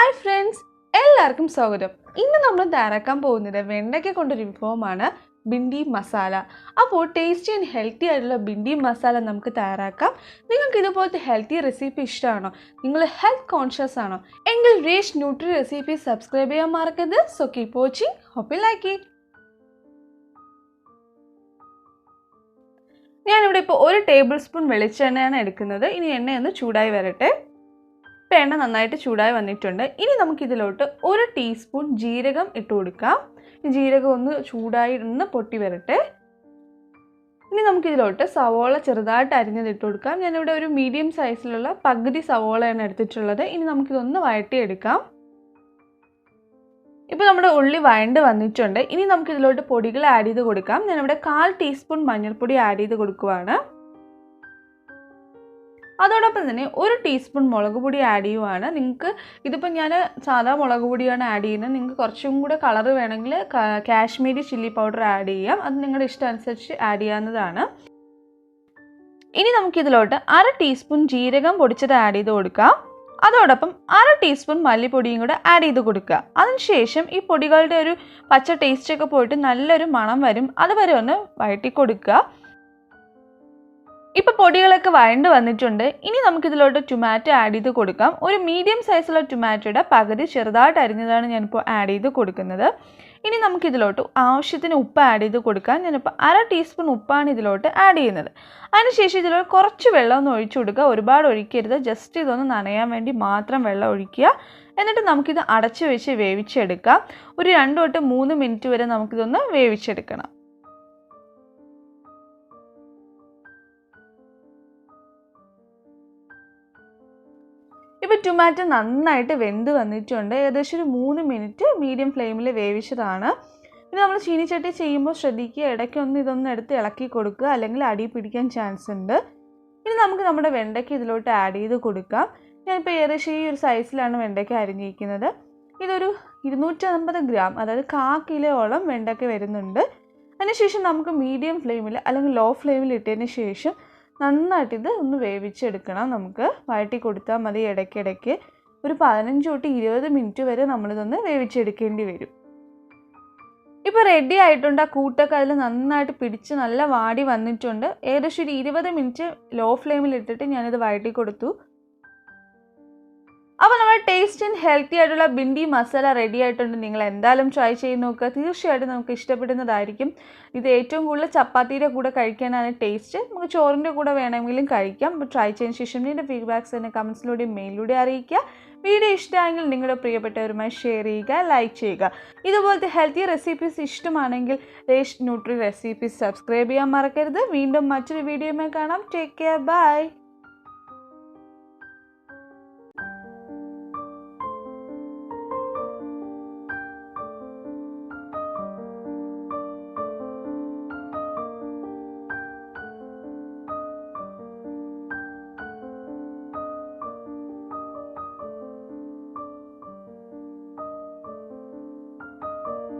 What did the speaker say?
Hi friends, എല്ലാവർക്കും സ്വാഗതം. ഇന്ന് നമ്മൾ തയ്യാറാക്കാൻ പോകുന്നത് വെണ്ടയ്ക്ക കൊണ്ടൊരു വിഭവമാണ് Bhendi Masala. അപ്പോൾ ടേസ്റ്റി ആൻഡ് ഹെൽത്തി ആയിട്ടുള്ള Bhendi Masala നമുക്ക് തയ്യാറാക്കാം. നിങ്ങൾക്ക് ഇതുപോലത്തെ ഹെൽത്തി റെസിപ്പി ഇഷ്ടമാണോ? നിങ്ങൾ ഹെൽത്ത് കോൺഷ്യസ് ആണോ? എങ്കിൽ റേഷ് ന്യൂട്രി റെസിപ്പി സബ്സ്ക്രൈബ് ചെയ്യാൻ മറക്കരുത്. So keep watching. Hope you like it. ഞാനിവിടെ ഇപ്പോൾ 1 ടേബിൾ സ്പൂൺ വെളിച്ചെണ്ണയാണ് എടുക്കുന്നത്. ഇനി എണ്ണയൊന്ന് ചൂടായി വരട്ടെ. ഇപ്പോൾ എണ്ണ നന്നായിട്ട് ചൂടായി വന്നിട്ടുണ്ട്. ഇനി നമുക്കിതിലോട്ട് 1 ടീസ്പൂൺ ജീരകം ഇട്ട് കൊടുക്കാം. ജീരകം ഒന്ന് ചൂടായി ഒന്ന് പൊട്ടി വരട്ടെ. ഇനി നമുക്കിതിലോട്ട് സവോള ചെറുതായിട്ട് അരിഞ്ഞത് ഇട്ട് കൊടുക്കാം. ഞാനിവിടെ ഒരു മീഡിയം സൈസിലുള്ള പകുതി സവോളയാണ് എടുത്തിട്ടുള്ളത്. ഇനി നമുക്കിതൊന്ന് വഴറ്റിയെടുക്കാം. ഇപ്പോൾ നമ്മുടെ ഉള്ളി വഴണ്ട് വന്നിട്ടുണ്ട്. ഇനി നമുക്കിതിലോട്ട് പൊടികൾ ആഡ് ചെയ്ത് കൊടുക്കാം. ഞാനിവിടെ 1/4 ടീസ്പൂൺ മഞ്ഞൾപ്പൊടി ആഡ് ചെയ്ത് കൊടുക്കുവാണ്. അതോടൊപ്പം തന്നെ 1 ടീസ്പൂൺ മുളക് പൊടി ആഡ് ചെയ്യുവാണ്. നിങ്ങൾക്ക് ഇതിപ്പോൾ ഞാൻ സാധാ മുളക് പൊടിയാണ് ആഡ് ചെയ്യുന്നത്. നിങ്ങൾക്ക് കുറച്ചും കൂടെ കളർ വേണമെങ്കിൽ കാശ്മീരി ചില്ലി പൗഡർ ആഡ് ചെയ്യാം. അത് നിങ്ങളുടെ ഇഷ്ടം അനുസരിച്ച് ആഡ് ചെയ്യാവുന്നതാണ്. ഇനി നമുക്കിതിലോട്ട് 1/2 ടീസ്പൂൺ ജീരകം പൊടിച്ചത് ആഡ് ചെയ്ത് കൊടുക്കാം. അതോടൊപ്പം 1/2 ടീസ്പൂൺ മല്ലിപ്പൊടിയും കൂടെ ആഡ് ചെയ്ത് കൊടുക്കുക. അതിനുശേഷം ഈ പൊടികളുടെ ഒരു പച്ച ടേസ്റ്റൊക്കെ പോയിട്ട് നല്ലൊരു മണം വരും. അതുവരെ ഒന്ന് വഴറ്റി കൊടുക്കുക. ഇപ്പോൾ പൊടികളൊക്കെ വഴണ്ട് വന്നിട്ടുണ്ട്. ഇനി നമുക്കിതിലോട്ട് ടൊമാറ്റോ ആഡ് ചെയ്ത് കൊടുക്കാം. ഒരു മീഡിയം സൈസുള്ള ടൊമാറ്റോയുടെ പകുതി ചെറുതായിട്ട് അരിഞ്ഞതാണ് ഞാനിപ്പോൾ ആഡ് ചെയ്ത് കൊടുക്കുന്നത്. ഇനി നമുക്കിതിലോട്ട് ആവശ്യത്തിന് ഉപ്പ് ആഡ് ചെയ്ത് കൊടുക്കാം. ഞാനിപ്പോൾ 1/2 ടീസ്പൂൺ ഉപ്പാണ് ഇതിലോട്ട് ആഡ് ചെയ്യുന്നത്. അതിനുശേഷം ഇതിലോട്ട് കുറച്ച് വെള്ളം ഒന്ന് ഒഴിച്ചു കൊടുക്കുക. ഒരുപാട് ഒഴിക്കരുത്. ജസ്റ്റ് ഇതൊന്ന് നനയാൻ വേണ്ടി മാത്രം വെള്ളം ഒഴിക്കുക. എന്നിട്ട് നമുക്കിത് അടച്ചു വെച്ച് വേവിച്ചെടുക്കാം. ഒരു 2 തൊട്ട് 3 മിനിറ്റ് വരെ നമുക്കിതൊന്ന് വേവിച്ചെടുക്കണം. ഇപ്പോൾ ടൊമാറ്റോ നന്നായിട്ട് വെന്ത് വന്നിട്ടുണ്ട്. ഏകദേശം ഒരു 3 മിനിറ്റ് മീഡിയം ഫ്ലെയിമിൽ വേവിച്ചതാണ്. പിന്നെ നമ്മൾ ചീനിച്ചട്ടി ചെയ്യുമ്പോൾ ശ്രദ്ധിക്കുക, ഇടയ്ക്കൊന്ന് ഇതൊന്ന് എടുത്ത് ഇളക്കി കൊടുക്കുക, അല്ലെങ്കിൽ അടി പിടിക്കാൻ ചാൻസ് ഉണ്ട്. ഇനി നമുക്ക് നമ്മുടെ വെണ്ടയ്ക്ക ഇതിലോട്ട് ആഡ് ചെയ്ത് കൊടുക്കാം. ഞാനിപ്പോൾ ഏകദേശം ഈ ഒരു സൈസിലാണ് വെണ്ടയ്ക്ക അരിഞ്ഞിരിക്കുന്നത്. ഇതൊരു 250 ഗ്രാം, അതായത് 1/4 കിലോയോളം വെണ്ടയ്ക്ക വരുന്നുണ്ട്. അതിനുശേഷം നമുക്ക് മീഡിയം ഫ്ലെയിമിൽ അല്ലെങ്കിൽ ലോ ഫ്ലെയിമിൽ ഇട്ടതിന് ശേഷം നന്നായിട്ട് ഇത് ഒന്ന് വേവിച്ചെടുക്കണം. നമുക്ക് വഴറ്റി കൊടുത്താൽ മതി. ഇടയ്ക്കിടയ്ക്ക് ഒരു 15 തൊട്ട് 20 മിനിറ്റ് വരെ നമ്മളിതൊന്ന് വേവിച്ചെടുക്കേണ്ടി വരും. ഇപ്പോൾ റെഡി ആയിട്ടുണ്ട്. ആ കൂട്ടൊക്കെ അതിൽ നന്നായിട്ട് പിടിച്ച് നല്ല വാടി വന്നിട്ടുണ്ട്. ഏകദേശം ഒരു 20 മിനിറ്റ് ലോ ഫ്ലെയിമിൽ ഇട്ടിട്ട് ഞാനിത് വഴറ്റി കൊടുത്തു. അപ്പോൾ നമ്മുടെ ടേസ്റ്റ് ആൻഡ് ഹെൽത്തി ആയിട്ടുള്ള Bhendi മസാല റെഡി ആയിട്ടുണ്ട്. നിങ്ങൾ എന്തായാലും ട്രൈ ചെയ്ത് നോക്കുക. തീർച്ചയായിട്ടും നമുക്ക് ഇഷ്ടപ്പെടുന്നതായിരിക്കും. ഇത് ഏറ്റവും കൂടുതൽ ചപ്പാത്തിയുടെ കൂടെ കഴിക്കാനാണ് ടേസ്റ്റ്. നമുക്ക് ചോറിൻ്റെ കൂടെ വേണമെങ്കിലും കഴിക്കാം. അപ്പോൾ ട്രൈ ചെയ്തതിന് ശേഷം നിങ്ങളുടെ ഫീഡ്ബാക്ക്സ് തന്നെ കമൻസിലൂടെയും മെയിലിലൂടെ അറിയിക്കുക. വീഡിയോ ഇഷ്ടമായെങ്കിൽ നിങ്ങളുടെ പ്രിയപ്പെട്ടവരുമായി ഷെയർ ചെയ്യുക, ലൈക്ക് ചെയ്യുക. ഇതുപോലത്തെ ഹെൽത്തി റെസിപ്പീസ് ഇഷ്ടമാണെങ്കിൽ റേഷ് ന്യൂട്രി റെസിപ്പീസ് സബ്സ്ക്രൈബ് ചെയ്യാൻ മറക്കരുത്. വീണ്ടും മറ്റൊരു വീഡിയോയുമായി കാണാം. Take care. ബൈ.